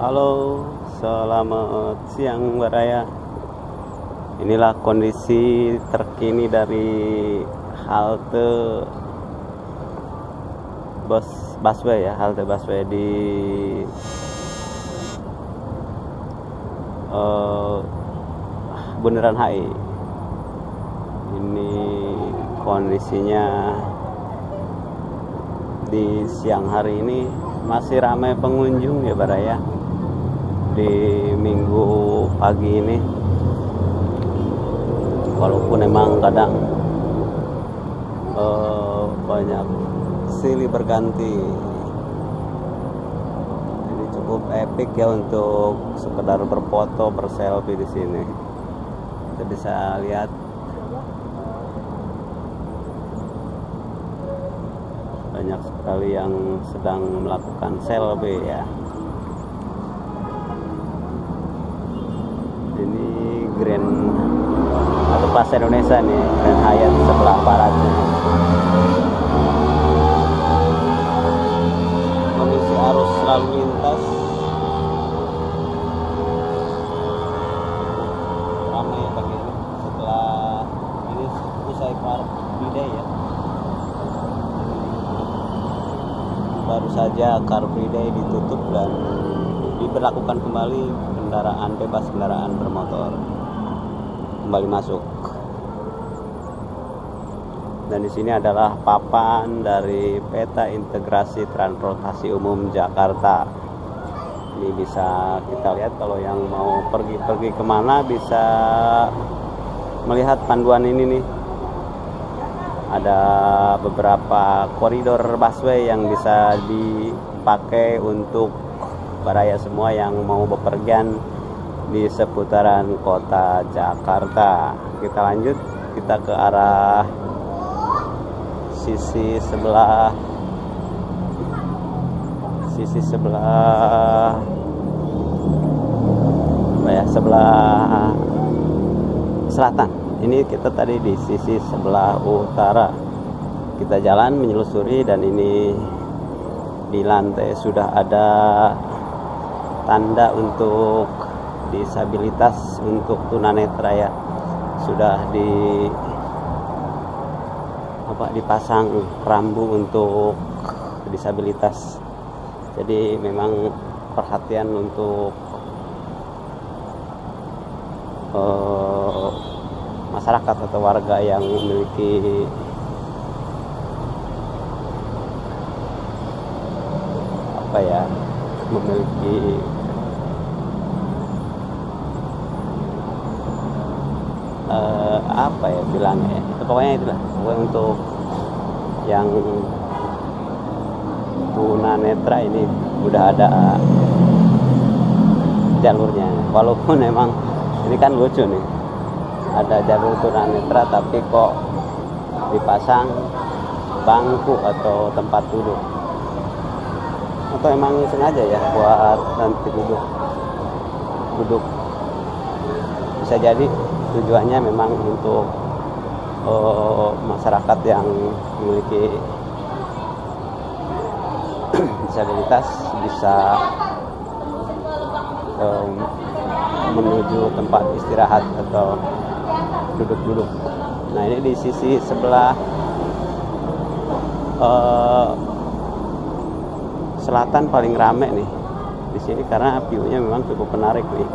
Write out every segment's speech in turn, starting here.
Halo, selamat siang Mbak Raya. Inilah kondisi terkini dari halte busway ya, halte busway di Bundaran HI. Ini kondisinya di siang hari ini masih ramai pengunjung ya Mbak Raya. Di minggu pagi ini, walaupun emang kadang banyak silih berganti, ini cukup epic ya untuk sekedar berfoto, berselfie di sini. Kita bisa lihat banyak sekali yang sedang melakukan selfie ya. Ini Grand atau Plaza Indonesia nih, Grand Hyatt sebelah baratnya. Kondisi arus lalu lintas ramai pagi ini setelah ini usai Car Free Day ya. Baru saja Car Free Day ditutup dan diberlakukan kembali kendaraan bebas, kendaraan bermotor kembali masuk. Dan di sini adalah papan dari peta integrasi transportasi umum Jakarta. Ini bisa kita lihat kalau yang mau pergi kemana bisa melihat panduan ini nih. Ada beberapa koridor busway yang bisa dipakai untuk Baraya semua yang mau bepergian di seputaran kota Jakarta. Kita lanjut, kita ke arah sisi sebelah sebelah selatan. Ini kita tadi di sisi sebelah utara. Kita jalan menyelusuri dan ini di lantai sudah ada tanda untuk disabilitas untuk tunanetra ya. Sudah dipasang rambu untuk disabilitas. Jadi memang perhatian untuk masyarakat atau warga yang memiliki bilangnya ya. Pokoknya itulah. Pokoknya untuk yang tunanetra ini udah ada jalurnya. Walaupun emang ini kan lucu nih. Ada jalur tunanetra tapi kok dipasang bangku atau tempat duduk. Atau emang sengaja ya buat nanti duduk. Bisa jadi tujuannya memang untuk masyarakat yang memiliki disabilitas bisa menuju tempat istirahat atau duduk-duduk. Nah, ini di sisi sebelah selatan paling rame nih di sini karena view-nya memang cukup menarik nih.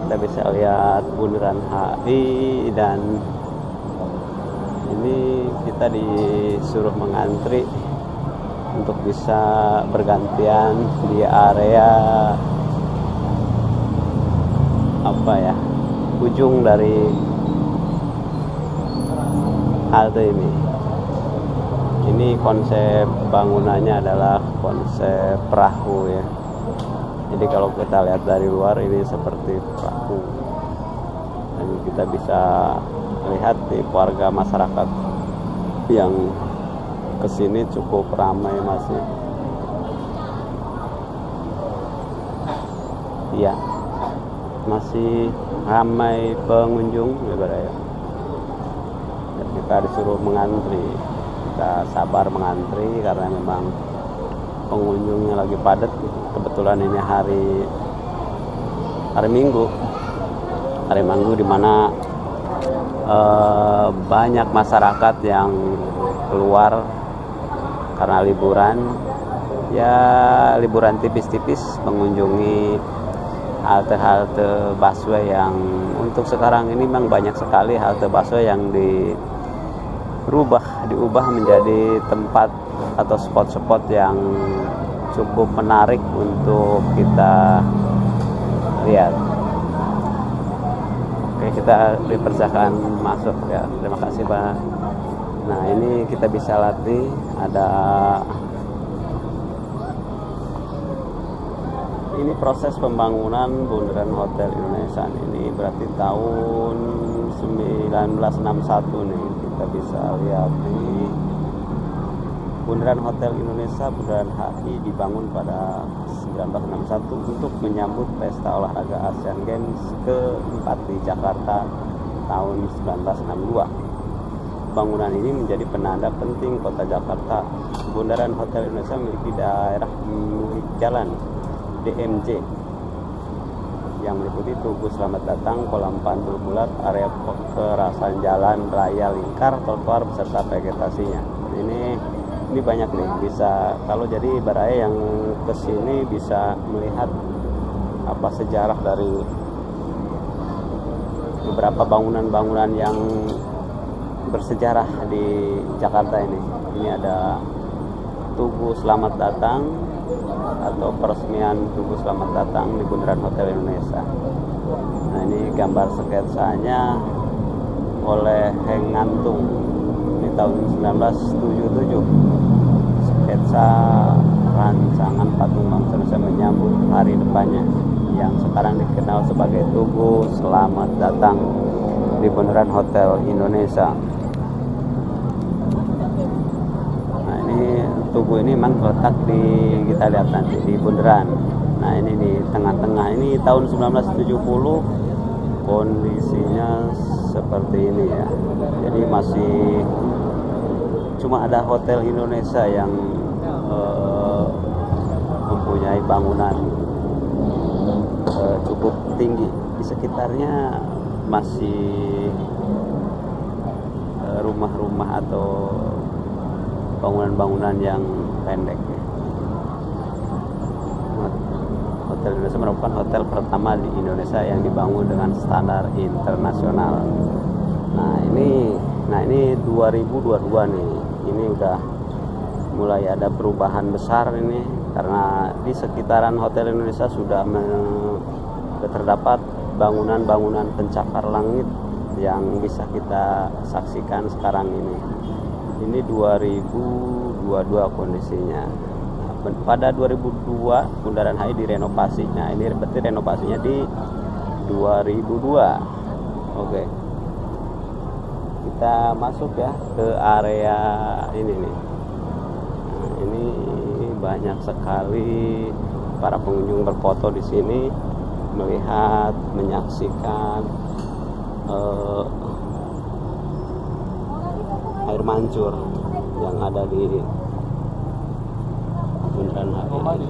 Kita bisa lihat Bundaran HI dan ini kita disuruh mengantri untuk bisa bergantian di area ujung dari halte ini. Ini konsep bangunannya adalah konsep perahu ya. Jadi kalau kita lihat dari luar ini seperti perahu. Dan kita bisa lihat di warga masyarakat yang kesini cukup ramai masih. Iya, masih ramai pengunjung ya Baraya. Dan kita disuruh mengantri. Kita sabar mengantri karena memang pengunjungnya lagi padat. Kebetulan ini hari hari Minggu di mana banyak masyarakat yang keluar karena liburan, ya liburan tipis-tipis, mengunjungi halte-halte busway yang untuk sekarang ini memang banyak sekali halte busway yang diubah menjadi tempat atau spot-spot yang cukup menarik untuk kita lihat. Oke, kita dipersilakan masuk ya. Terima kasih Pak. Nah, ini kita bisa latih ada ini proses pembangunan Bundaran Hotel Indonesia. Ini berarti tahun 1961 nih. Kita bisa lihat di Bundaran Hotel Indonesia, Bundaran HI dibangun pada 1961 untuk menyambut pesta olahraga Asian Games ke-4 di Jakarta tahun 1962. Bangunan ini menjadi penanda penting kota Jakarta. Bundaran Hotel Indonesia memiliki jalan DMJ yang meliputi Tugu Selamat Datang, kolam pantul bulat, area pekerasan jalan raya lingkar, trotoar beserta vegetasinya. Ini banyak nih, bisa kalau jadi baraya yang kesini bisa melihat apa sejarah dari beberapa bangunan-bangunan yang bersejarah di Jakarta ini. Ini ada Tugu Selamat Datang atau peresmian Tugu Selamat Datang di Bundaran Hotel Indonesia. Nah, ini gambar sketsanya oleh Heng Ngantung di tahun 1977. Sketsa rancangan patung bangsa Indonesia menyambut hari depannya yang sekarang dikenal sebagai Tugu Selamat Datang di Bundaran Hotel Indonesia. Tugu ini memang terletak di, kita lihat nanti di bundaran. Nah, ini di tengah-tengah. Ini tahun 1970 kondisinya seperti ini ya. Jadi masih cuma ada Hotel Indonesia yang mempunyai bangunan cukup tinggi. Di sekitarnya masih rumah-rumah atau bangunan-bangunan yang pendek ya. Hotel Indonesia merupakan hotel pertama di Indonesia yang dibangun dengan standar internasional. Nah ini 2022 nih. Ini udah mulai ada perubahan besar ini karena di sekitaran Hotel Indonesia sudah terdapat bangunan-bangunan pencakar langit yang bisa kita saksikan sekarang ini. Ini 2022 kondisinya. Pada 2002 Bundaran HI direnovasinya. Ini berarti renovasinya di 2002. Oke. Kita masuk ya ke area ini nih. Nah, ini banyak sekali para pengunjung berfoto di sini, melihat, menyaksikan air mancur yang ada di Bundaran HI.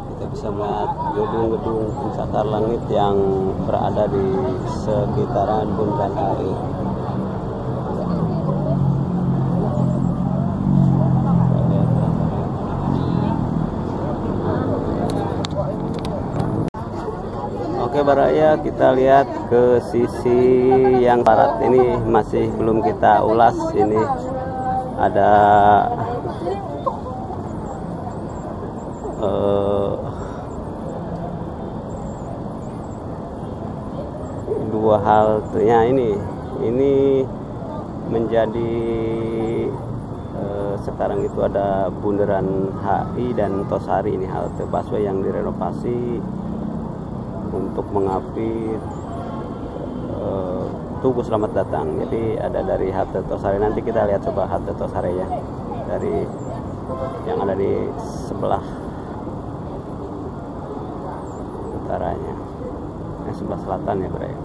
Kita bisa melihat gedung-gedung pencakar langit yang berada di sekitaran Bundaran HI. Oke baraya, kita lihat ke sisi yang barat ini masih belum kita ulas. Ini ada dua haltenya ini menjadi sekarang itu ada Bundaran HI dan Tosari. Ini halte busway yang direnovasi untuk mengapit Tugu Selamat Datang. Jadi ada dari halte Tosari. Nanti kita lihat coba halte Tosari ya, dari yang ada di sebelah utaranya, sebelah selatan ya bro.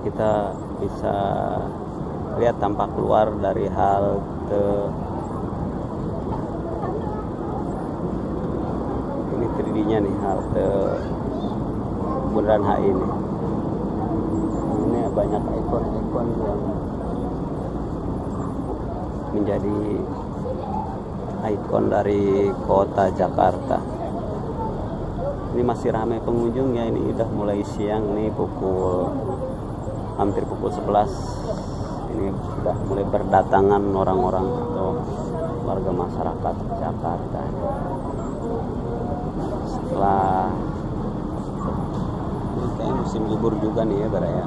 kita bisa lihat tampak keluar dari halte. Ini 3D-nya nih, halte Bundaran HI ini. Ini banyak ikon-ikon yang menjadi ikon dari kota Jakarta. Ini masih ramai pengunjung ya, ini udah mulai siang nih, hampir pukul 11. Ini sudah mulai berdatangan orang-orang atau warga masyarakat Jakarta. Setelah ini kayak musim libur juga nih ya, Bara ya.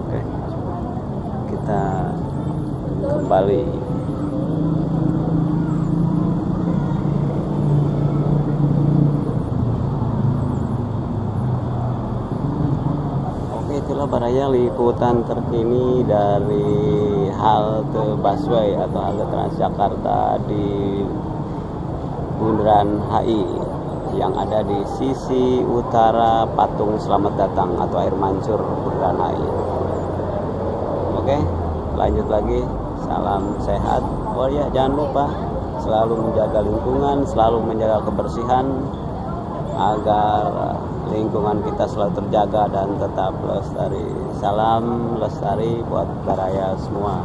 Oke, kita kembali. Itulah baraya liputan terkini dari halte busway atau halte Transjakarta di Bundaran HI yang ada di sisi utara patung Selamat Datang atau air mancur Bundaran HI. Oke, lanjut lagi. Salam sehat. Oh ya, jangan lupa selalu menjaga lingkungan, selalu menjaga kebersihan agar lingkungan kita selalu terjaga dan tetap lestari. Salam lestari buat baraya semua.